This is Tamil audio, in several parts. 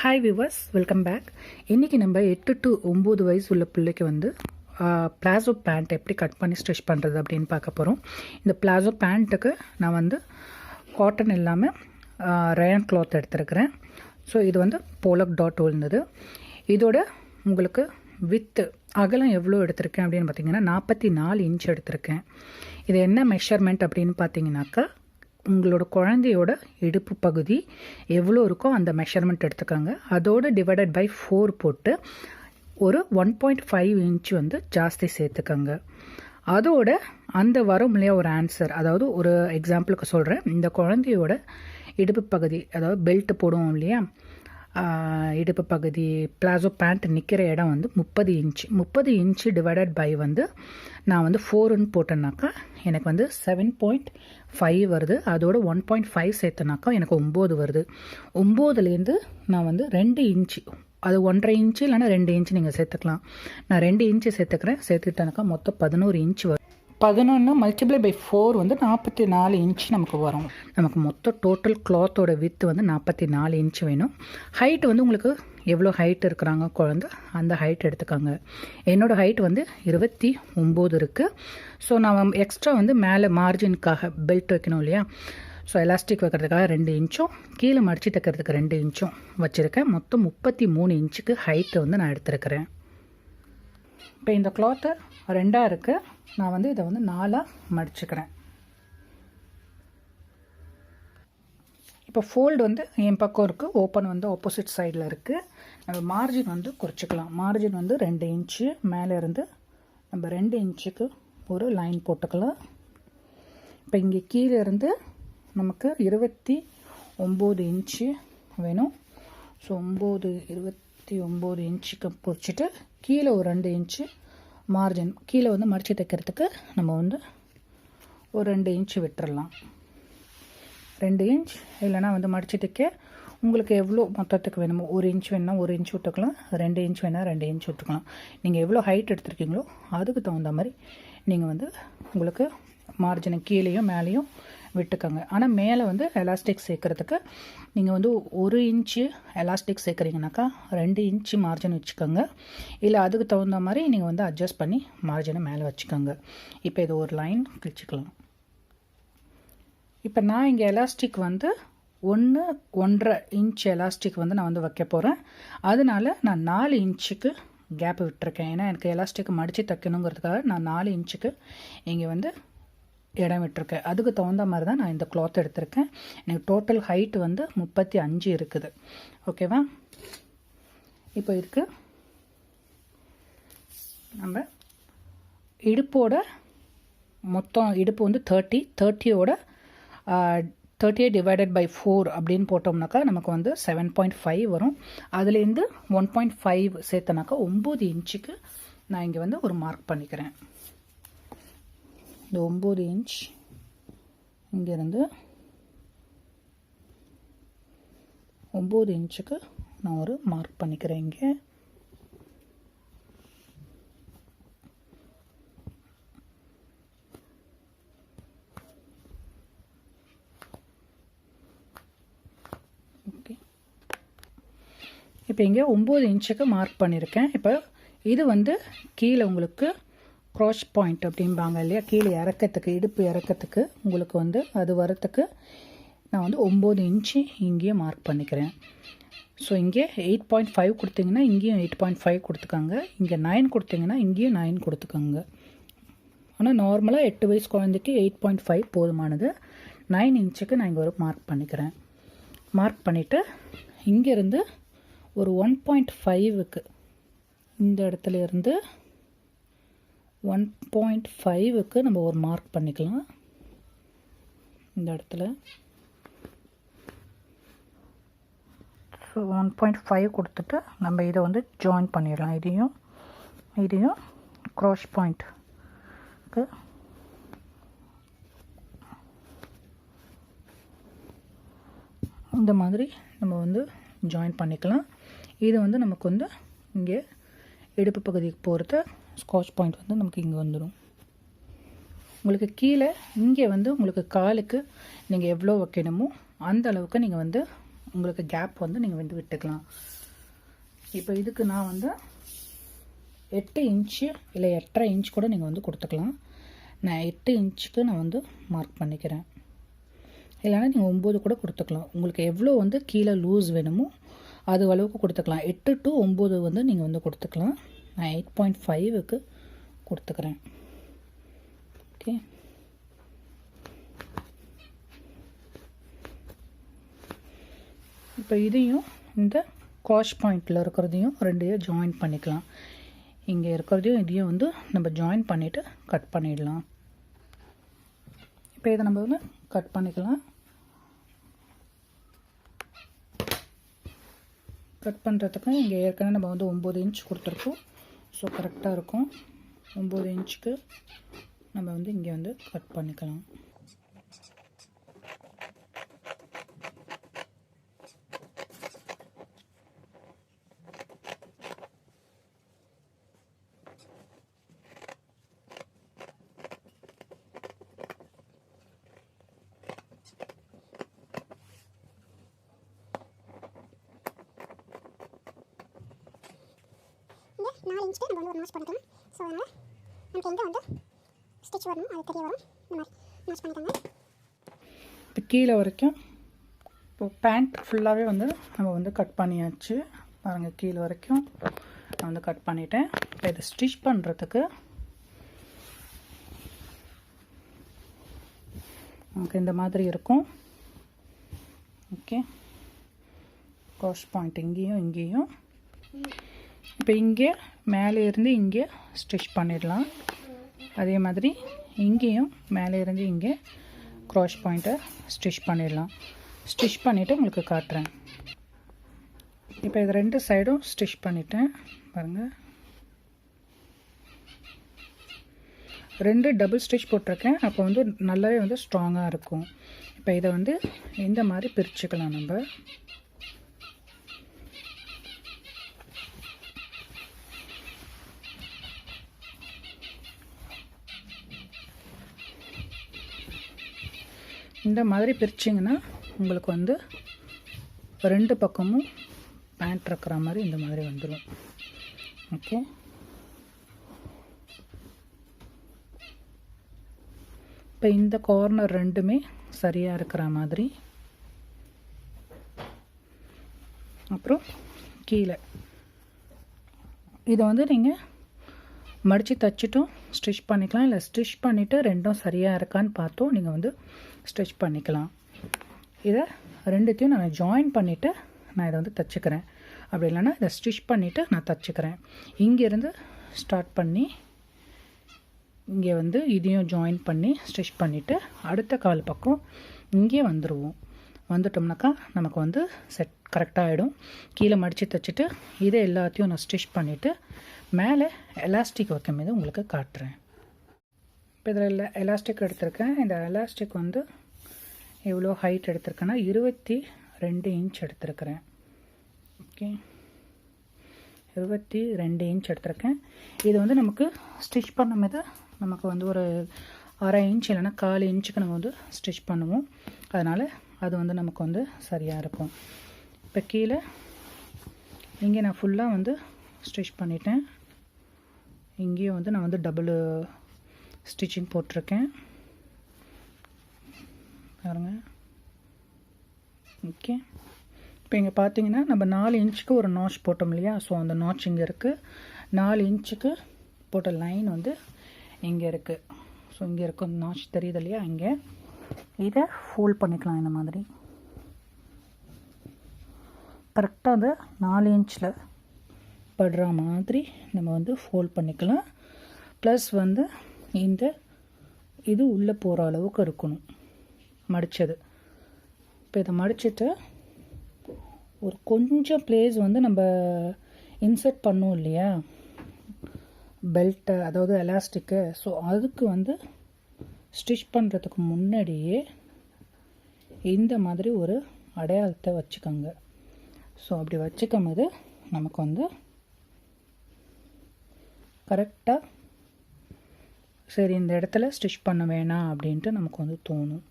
Hi viewers, welcome back. இன்றைக்கி நம்ம 8 to 9 வயசு உள்ள பிள்ளைக்கு வந்து பிளாசோ பேண்ட் எப்படி கட் பண்ணி ஸ்டிச் பண்ணுறது அப்படின்னு பார்க்க போகிறோம். இந்த பிளாசோ பேண்ட்டுக்கு நான் வந்து காட்டன் இல்லாமல் ரயான் கிளாத் எடுத்துருக்கிறேன். ஸோ இது வந்து போலக் டாட் விழுந்தது. இதோட உங்களுக்கு வித்து அகலம் எவ்வளோ எடுத்திருக்கேன் அப்படின்னு பார்த்தீங்கன்னா 44 இன்ச் எடுத்திருக்கேன். இது என்ன மெஷர்மெண்ட் அப்படின்னு பார்த்தீங்கன்னாக்கா, உங்களோட குழந்தையோட இடுப்பு பகுதி எவ்வளோ இருக்கோ அந்த மெஷர்மெண்ட் எடுத்துக்கோங்க. அதோடு டிவைடட் பை 4 போட்டு ஒரு 1.5 இன்ச் வந்து ஜாஸ்தி சேர்த்துக்கோங்க. அதோட அந்த வரும் இல்லையா ஒரு ஆன்சர், அதாவது ஒரு எக்ஸாம்பிளுக்கு சொல்கிறேன். இந்த குழந்தையோட இடுப்பு பகுதி, அதாவது பெல்ட் போடுவோம் இல்லையா, இடுப்பு பகுதி பிளாசோ பேண்ட் நிற்கிற இடம் வந்து 30 இன்ச்சு டிவைடட் பை வந்து நான் வந்து 4ன்னு போட்டேன்னாக்கா எனக்கு வந்து 7.5 வருது. அதோட 1.5 சேர்த்தனாக்கா எனக்கு 9 வருது. 9லேருந்து நான் வந்து 2 இன்ச்சு, அது 1.5 இன்ச்சு இல்லைனா 2 இன்ச்சு நீங்கள் சேர்த்துக்கலாம். நான் 2 இன்ச்சு சேர்த்துக்கிட்டேனாக்கா மொத்தம் 11 இன்ச்சு வரும். 11 மல்டிப்ளை பை 4 வந்து 44 இன்ச் நமக்கு வரும். நமக்கு மொத்தம் டோட்டல் கிளாத்தோட வித்து வந்து 44 இன்ச் வேணும். ஹைட் வந்து உங்களுக்கு எவ்வளோ ஹைட் இருக்கிறாங்க குழந்தை, அந்த ஹைட் எடுத்துக்காங்க. என்னோடய ஹைட் வந்து 29 இருக்குது. ஸோ நான் எக்ஸ்ட்ரா வந்து மேலே மார்ஜினுக்காக பெல்ட் வைக்கணும் இல்லையா, ஸோ எலாஸ்டிக் வைக்கிறதுக்காக 2 இன்ச்சும் கீழே மடித்து தைக்கிறதுக்கு 2 இன்ச்சும் வச்சுருக்கேன். மொத்தம் 33 இன்ச்சுக்கு ஹைட்டு வந்து நான் எடுத்துருக்கிறேன். இப்போ இந்த கிளாத்து 2ஆக இருக்குது. நான் வந்து இதை வந்து 4ஆக மடிச்சுக்கிறேன். இப்போ ஃபோல்டு வந்து என் பக்கம் இருக்குது, ஓப்பன் வந்து ஆப்போசிட் சைடில் இருக்குது. நம்ம மார்ஜின் வந்து குறிச்சிக்கலாம். மார்ஜின் வந்து 2 இன்ச்சு மேலே இருந்து நம்ம 2 இன்ச்சுக்கு ஒரு லைன் போட்டுக்கலாம். இப்போ இங்கே கீழே இருந்து நமக்கு 29 இன்ச்சு வேணும். ஸோ 29 இன்ச்சுக்கு பிடிச்சிட்டு கீழே ஒரு 2 இன்ச்சு மார்ஜின் கீழே வந்து மடித்து தைக்கிறதுக்கு நம்ம வந்து ஒரு 2 இன்ச்சு விட்டுறலாம். 2 இன்ச் இல்லைனா வந்து மடித்து தைக்க உங்களுக்கு எவ்வளோ மொத்தத்துக்கு வேணுமோ, 1 இன்ச் வேணும்னா 1 இன்ச் விட்டுக்கலாம், 2 இன்ச் வேணால் 2 இன்ச் விட்டுக்கலாம். நீங்கள் எவ்வளோ ஹைட் எடுத்துருக்கீங்களோ அதுக்கு தகுந்த மாதிரி நீங்கள் வந்து உங்களுக்கு மார்ஜினை கீழேயும் மேலேயும் விட்டுக்கோங்க. ஆனால் மேலே வந்து எலாஸ்டிக் சேர்க்குறதுக்கு நீங்கள் வந்து 1 இன்ச்சு எலாஸ்டிக் சேர்க்குறீங்கனாக்கா 2 இன்ச்சு மார்ஜின் வச்சுக்கோங்க. இல்லை அதுக்கு தகுந்த மாதிரி நீங்கள் வந்து அட்ஜஸ்ட் பண்ணி மார்ஜினை மேலே வச்சுக்கோங்க. இப்போ இது ஒரு லைன் கிழிச்சிக்கலாம். இப்போ நான் இங்கே எலாஸ்டிக் வந்து 1.5 இன்ச் எலாஸ்டிக் வந்து நான் வந்து வைக்க போகிறேன். அதனால நான் 4 இன்ச்சுக்கு கேப் விட்டுருக்கேன். ஏன்னா எனக்கு எலாஸ்டிக் மடித்து தைக்கணுங்கிறதுக்காக நான் 4 இன்ச்சுக்கு இங்கே வந்து இடம் விட்டுருக்கேன். அதுக்கு தகுந்த மாதிரி தான் நான் இந்த கிளாத் எடுத்திருக்கேன். எனக்கு டோட்டல் ஹைட் வந்து 35 இருக்குது. ஓகேவா? இப்போ இதுக்கு நம்ம இடுப்போட மொத்தம் இடுப்பு வந்து 30யோட 30 டிவைடட் பை 4 அப்படின்னு போட்டோம்னாக்கா நமக்கு வந்து 7.5 வரும். அதுலேருந்து 1.5 சேர்த்தனாக்கா 9 இன்ச்சுக்கு நான் இங்கே வந்து ஒரு மார்க் பண்ணிக்கிறேன். இந்த 9 இன்ச் இங்கேருந்து 9 இன்ச்சுக்கு நான் ஒரு மார்க் பண்ணிக்கிறேன். இங்கே ஓகே. இப்போ இங்கே 9 இன்ச்சுக்கு மார்க் பண்ணியிருக்கேன். இப்போ இது வந்து கீழே உங்களுக்கு க்ராஸ் பாயிண்ட் அப்படிம்பாங்க இல்லையா, கீழே இறக்கத்துக்கு, இடுப்பு இறக்கத்துக்கு உங்களுக்கு வந்து அது வரத்துக்கு நான் வந்து 9 இன்ச்சு இங்கேயே மார்க் பண்ணிக்கிறேன். ஸோ இங்கே 8.5 கொடுத்தீங்கன்னா இங்கேயும் 8.5 கொடுத்துக்கோங்க. இங்கே 9 கொடுத்தீங்கன்னா இங்கேயும் 9 கொடுத்துக்கோங்க. ஆனால் நார்மலாக 8 வயசு குழந்தைக்கு 8.5 போதுமானது. 9 இன்ச்சுக்கு நான் இங்கே ஒரு மார்க் பண்ணிக்கிறேன். மார்க் பண்ணிவிட்டு இங்கேருந்து ஒரு 1.5க்கு இந்த இடத்துல இருந்து 1.5க்கு நம்ம ஒரு மார்க் பண்ணிக்கலாம். இந்த இடத்துல ஸோ 1.5 கொடுத்துட்டு நம்ம இதை வந்து ஜாயின் பண்ணிடலாம். இதையும் க்ராஸ் பாயிண்ட்க்கு இந்த மாதிரி நம்ம வந்து ஜாயின் பண்ணிக்கலாம். இது வந்து நமக்கு வந்து இங்கே இடுப்பு பகுதிக்கு போகிறத ஸ்காட்ச் பாயிண்ட் வந்து நமக்கு இங்கே வந்துடும். உங்களுக்கு கீழே இங்கே வந்து உங்களுக்கு காலுக்கு நீங்கள் எவ்வளோ வைக்கணுமோ அந்த அளவுக்கு நீங்கள் வந்து உங்களுக்கு கேப் வந்து நீங்கள் வந்து விட்டுக்கலாம். இப்போ இதுக்கு நான் வந்து 8 இன்ச்சு இல்லை 8.5 இன்ச் கூட நீங்கள் வந்து கொடுத்துக்கலாம். நான் 8 இன்ச்சுக்கு நான் வந்து மார்க் பண்ணிக்கிறேன். இல்லைனா நீங்கள் 9 கூட கொடுத்துக்கலாம். உங்களுக்கு எவ்வளோ வந்து கீழே லூஸ் வேணுமோ அது அளவுக்கு கொடுத்துக்கலாம். 8 to 9 வந்து நீங்கள் வந்து கொடுத்துக்கலாம். நான் 8.5க்கு கொடுத்துக்கிறேன். ஓகே, இப்போ இதையும் இந்த காஷ் பாயிண்டில் இருக்கிறதையும் ரெண்டையும் ஜாயின் பண்ணிக்கலாம். இங்கே இருக்கிறதையும் இதையும் வந்து நம்ம ஜாயின் பண்ணிவிட்டு கட் பண்ணிடலாம். இப்போ இதை நம்ம வந்து கட் பண்ணிக்கலாம். கட் பண்ணுறதுக்கு இங்கே ஏற்கனவே நம்ம வந்து 9 இன்ச் கொடுத்துருக்கோம். ஸோ கரெக்டாக இருக்கும். 9 இன்ச்சுக்கு நம்ம வந்து இங்கே வந்து கட் பண்ணிக்கலாம். இங்கே 4 இன்ச்சுக்கு நம்ம வந்து ஒரு நாச் பண்ணிக்கலாம். ஸோ அதனால் நமக்கு எங்கே வந்து ஸ்டிச் வரணும் அது தெரிய வரும். இந்த மாதிரி நாச் பண்ணிக்கோங்க. இப்போ கீழே வரைக்கும் இப்போ பேண்ட் ஃபுல்லாகவே வந்து நம்ம வந்து கட் பண்ணியாச்சு. பாருங்கள், கீழே வரைக்கும் நான் வந்து கட் பண்ணிட்டேன். இப்போ இதை ஸ்டிச் பண்ணுறதுக்கு நமக்கு இந்த மாதிரி இருக்கும். ஓகே, காஷ் பாயிண்ட் இங்கேயும் இங்கேயும். இப்போ இங்கே மேலே இருந்து இங்கே ஸ்டிச் பண்ணிடலாம். அதே மாதிரி இங்கேயும் மேலே இருந்து இங்கே க்ராஷ் பாயிண்ட்டை ஸ்டிச் பண்ணிடலாம். ஸ்டிச் பண்ணிவிட்டு உங்களுக்கு காட்டுறேன். இப்போ இது 2 சைடும் ஸ்டிச் பண்ணிட்டேன். பாருங்கள், 2 டபுள் ஸ்டிச் போட்டிருக்கேன். அப்போ வந்து நல்லாவே வந்து ஸ்ட்ராங்காக இருக்கும். இப்போ இதை வந்து இந்த மாதிரி பிரிச்சுக்கலாம். நம்ம இந்த மாதிரி பிரிச்சிங்கன்னா உங்களுக்கு வந்து 2 பக்கமும் பேண்ட் இருக்கிற மாதிரி இந்த மாதிரி வந்துடும். ஓகே, இப்போ இந்த கார்னர் ரெண்டுமே சரியாக இருக்கிற மாதிரி. அப்புறம் கீழே இதை வந்து நீங்கள் மடித்து தைச்சிட்டும் ஸ்டிச் பண்ணிக்கலாம். இல்லை ஸ்டிச் பண்ணிவிட்டு ரெண்டும் சரியாக இருக்கான்னு பார்த்தோம் நீங்கள் வந்து ஸ்டிச் பண்ணிக்கலாம். இதை ரெண்டுத்தையும் நான் ஜாயின் பண்ணிவிட்டு நான் இதை வந்து தைச்சிக்கிறேன். அப்படி இல்லைன்னா இதை ஸ்டிச் பண்ணிவிட்டு நான் தைச்சிக்கிறேன். இங்கேருந்து ஸ்டார்ட் பண்ணி இங்கே வந்து இதையும் ஜாயின் பண்ணி ஸ்டிச் பண்ணிவிட்டு அடுத்த கால் பக்கம் இங்கே வந்துடுவோம். வந்துட்டோம்னாக்கா நமக்கு வந்து செட் கரெக்டாக ஆகிடும். கீழே மடித்து தைச்சிட்டு இதை எல்லாத்தையும் நான் ஸ்டிச் பண்ணிவிட்டு மேலே எலாஸ்டிக் வைக்கும் போது உங்களுக்கு காட்டுறேன். இப்போ இதில் எலாஸ்டிக் எடுத்திருக்கேன். இந்த எலாஸ்டிக் வந்து எவ்வளோ ஹைட் எடுத்திருக்கேன்னா 22 இன்ச் எடுத்திருக்கிறேன். ஓகே, 22 இன்ச் எடுத்திருக்கேன். இது வந்து நமக்கு ஸ்டிச் பண்ணும்போது நமக்கு வந்து ஒரு 1/2 இன்ச் இல்லைன்னா 1/4 இன்ச்சுக்கு நம்ம வந்து ஸ்டிச் பண்ணுவோம். அதனால் அது வந்து நமக்கு வந்து சரியாக இருக்கும். இப்போ கீழே இங்கே நான் ஃபுல்லாக வந்து ஸ்டிச் பண்ணிட்டேன். இங்கேயும் வந்து நான் வந்து டபுள் ஸ்டிச்சிங் போட்டிருக்கேன். பாருங்க. ஓகே, இப்போ இங்கே பார்த்தீங்கன்னா நம்ம 4 இன்ச்சுக்கு ஒரு நாச் போட்டோம் இல்லையா? ஸோ அந்த நாச் இங்கே இருக்குது. 4 இன்ச்சுக்கு போட்ட லைன் வந்து இங்கே இருக்குது. ஸோ இங்கே இருக்கும் நாச் தெரியுது இல்லையா? இங்கே இதை ஃபோல்ட் பண்ணிக்கலாம். இந்த மாதிரி கரெக்டாக அந்த 4 இன்ச்சில் படுற மாதிரி நம்ம வந்து ஃபோல்ட் பண்ணிக்கலாம். ப்ளஸ் வந்து இந்த இது உள்ளே போகிற அளவுக்கு இருக்கணும் மடித்தது. இப்போ இதை மடிச்சுட்டு ஒரு கொஞ்சம் ப்ளேஸ் வந்து நம்ம இன்சர்ட் பண்ணோம் இல்லையா பெல்ட்டை, அதாவது எலாஸ்டிக்கு. ஸோ அதுக்கு வந்து ஸ்டிச் பண்ணுறதுக்கு முன்னாடியே இந்த மாதிரி ஒரு அடையாளத்தை வச்சுக்கோங்க. ஸோ அப்படி வச்சுக்கும் போது நமக்கு வந்து கரெக்டாக சரி இந்த இடத்துல ஸ்டிச் பண்ண வேணாம் அப்படின்ட்டு நமக்கு வந்து தோணும்.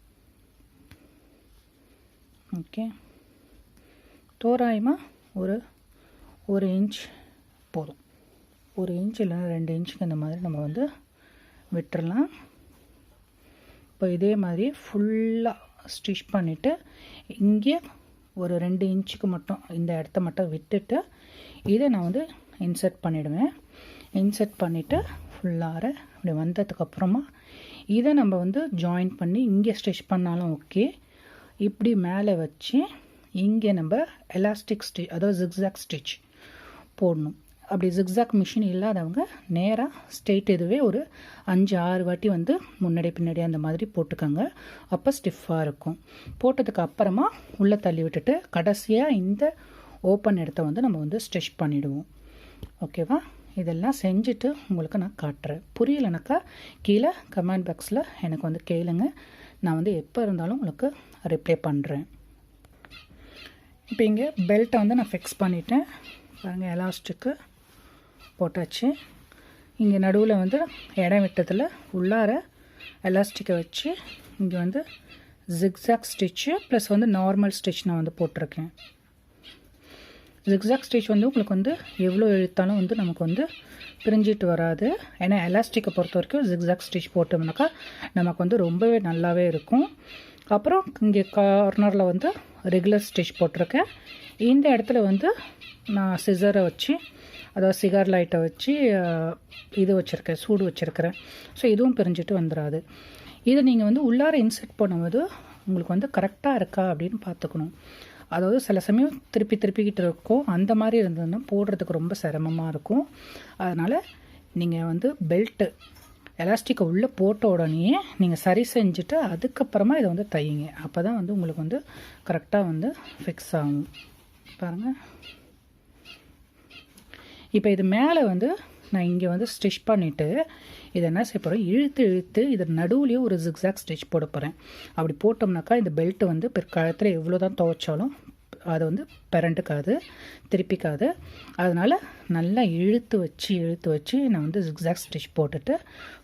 ஓகே, தோராயமாக ஒரு இன்ச் போதும். 1 இன்ச் இல்லைன்னா 2 இன்ச்சுக்கு இந்த மாதிரி நம்ம வந்து விட்டுறலாம். இப்போ இதே மாதிரி ஃபுல்லாக ஸ்டிச் பண்ணிவிட்டு இங்கே ஒரு 2 இன்ச்சுக்கு மட்டும் இந்த இடத்த மட்டும் விட்டுட்டு இதை நான் வந்து இன்சர்ட் பண்ணிவிடுவேன். இன்சர்ட் பண்ணிவிட்டு ஃபுல்லாக அப்படி வந்ததுக்கப்புறமா இதை நம்ம வந்து ஜாயின் பண்ணி இங்கே ஸ்டிச் பண்ணாலும் ஓகே. இப்படி மேலே வச்சு இங்கே நம்ம எலாஸ்டிக் ஸ்டிச், அதாவது ஜிக்ஸாக் ஸ்டிச் போடணும். அப்படி ஜிக்ஸாக் மிஷின் இல்லாதவங்க நேராக ஸ்ட்ரெயிட் இதுவே ஒரு 5-6 வாட்டி வந்து முன்னாடி பின்னாடி அந்த மாதிரி போட்டுக்கோங்க. அப்போ ஸ்டிஃபாக இருக்கும். போட்டதுக்கு அப்புறமா உள்ளே தள்ளி விட்டுட்டு கடைசியாக இந்த ஓப்பன் இடத்த வந்து நம்ம வந்து ஸ்டிச் பண்ணிவிடுவோம். ஓகேவா? இதெல்லாம் செஞ்சுட்டு உங்களுக்கு நான் காட்டுறேன். புரியலைனாக்கா கீழே கமெண்ட் பாக்ஸில் எனக்கு வந்து கேளுங்க. நான் வந்து எப்போ இருந்தாலும் உங்களுக்கு ரிப்ளை பண்ணுறேன். இப்போ இங்கே பெல்ட்டை வந்து நான் ஃபிக்ஸ் பண்ணிட்டேன். பாருங்கள், எலாஸ்டிக்கு போட்டாச்சு. இங்கே நடுவில் வந்து இடம் விட்டதில் உள்ளார எலாஸ்டிக்கை வச்சு இங்கே வந்து ஜிக்ஸாக் ஸ்டிச்சு ப்ளஸ் வந்து நார்மல் ஸ்டிச் நான் வந்து போட்டிருக்கேன். ஜிக்ஸாக் ஸ்டிச் வந்து உங்களுக்கு வந்து எவ்வளோ இழுத்தாலும் வந்து நமக்கு வந்து பிரிஞ்சிட்டு வராது. ஏன்னா எலாஸ்டிக்கை பொறுத்த வரைக்கும் ஜிக்ஸாக் ஸ்டிச் போட்டோம்னாக்கா நமக்கு வந்து ரொம்பவே நல்லாவே இருக்கும். அப்புறம் இங்கே கார்னரில் வந்து ரெகுலர் ஸ்டிச் போட்டிருக்கேன். இந்த இடத்துல வந்து நான் சிசரை வச்சு, அதாவது சிகார் லைட்டை வச்சு இது வச்சுருக்கேன், சூடு வச்சுருக்கிறேன். ஸோ இதுவும் பிரிஞ்சிட்டு வந்துடாது. இதை நீங்கள் வந்து உள்ளார இன்சர்ட் பண்ணும்போது உங்களுக்கு வந்து கரெக்டாக இருக்கா அப்படின்னு பார்த்துக்கணும். அதாவது சில சமயம் திருப்பிக்கிட்டு இருக்கும். அந்த மாதிரி இருந்ததுன்னா போடுறதுக்கு ரொம்ப சிரமமாக இருக்கும். அதனால் நீங்கள் வந்து பெல்ட்டு எலாஸ்டிக்கை உள்ளே போட்ட உடனே நீங்கள் சரி செஞ்சுட்டு அதுக்கப்புறமா இதை வந்து தையுங்க. அப்போ தான் வந்து உங்களுக்கு வந்து கரெக்டாக வந்து ஃபிக்ஸ் ஆகும். பாருங்கள், இப்போ இது மேலே வந்து நான் இங்கே வந்து ஸ்டிச் பண்ணிவிட்டு இதை என்ன செய்ய போகிறேன், இழுத்து இதை நடுவுலேயே ஒரு ஜிக்ஸாக் ஸ்டிச் போட போகிறேன். அப்படி போட்டோம்னாக்கா இந்த பெல்ட்டு வந்து பிற்காலத்தில் எவ்வளோ தான் துவைச்சாலும் அது வந்து பிறண்டுக்காது, திருப்பிக்காது. அதனால் நல்லா இழுத்து வச்சு நான் வந்து ஜிக்ஸாக் ஸ்டிச் போட்டுட்டு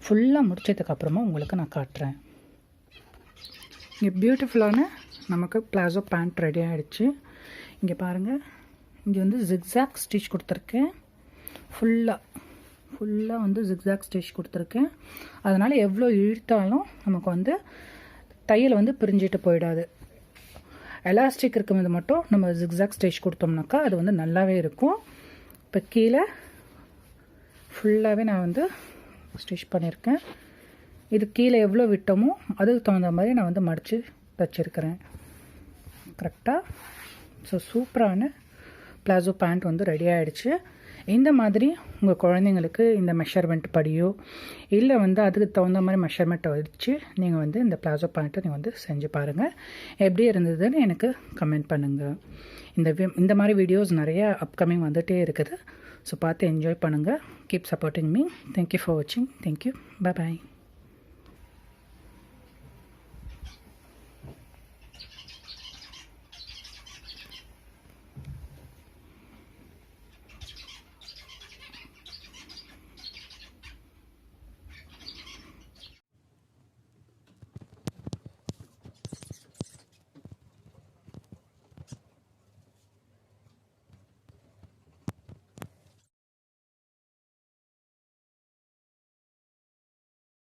ஃபுல்லாக முடிச்சதுக்கப்புறமா உங்களுக்கு நான் காட்டுறேன். இங்கே பியூட்டிஃபுல்லான நமக்கு பிளாசோ பேண்ட் ரெடி ஆகிடுச்சு. இங்கே பாருங்கள், இங்கே வந்து ஜிக்ஸாக் ஸ்டிச் கொடுத்துருக்கேன். ஃபுல்லாக வந்து ஜிக்ஸாக் ஸ்டிச் கொடுத்துருக்கேன். அதனால் எவ்வளோ இழுத்தாலும் நமக்கு வந்து தையல் வந்து பிரிஞ்சிட்டு போயிடாது. எலாஸ்டிக் இருக்கும்போது மட்டும் நம்ம ஜிக்ஸாக் ஸ்டிச் கொடுத்தோம்னாக்கா அது வந்து நல்லாவே இருக்கும். இப்போ கீழே ஃபுல்லாகவே நான் வந்து ஸ்டிச் பண்ணியிருக்கேன். இது கீழே எவ்வளோ விட்டோமோ அதுக்கு தகுந்த மாதிரி நான் வந்து மடித்து தைச்சிருக்கிறேன் கரெக்டாக. ஸோ சூப்பரான பிளாசோ பேண்ட் வந்து ரெடி ஆகிடுச்சு. இந்த மாதிரி உங்கள் குழந்தைங்களுக்கு இந்த மெஷர்மெண்ட் படியோ இல்லை வந்து அதுக்கு தகுந்த மாதிரி மெஷர்மெண்ட்டை வச்சு நீங்கள் வந்து இந்த பிளாசோ பேண்ட்டை நீங்கள் வந்து செஞ்சு பாருங்கள். எப்படி இருந்ததுன்னு எனக்கு கமெண்ட் பண்ணுங்கள். இந்த மாதிரி வீடியோஸ் நிறைய அப்கமிங் வந்துகிட்டே இருக்குது. ஸோ பார்த்து என்ஜாய் பண்ணுங்கள். Keep supporting me. Thank you for வாட்சிங். தேங்க்யூ. பை.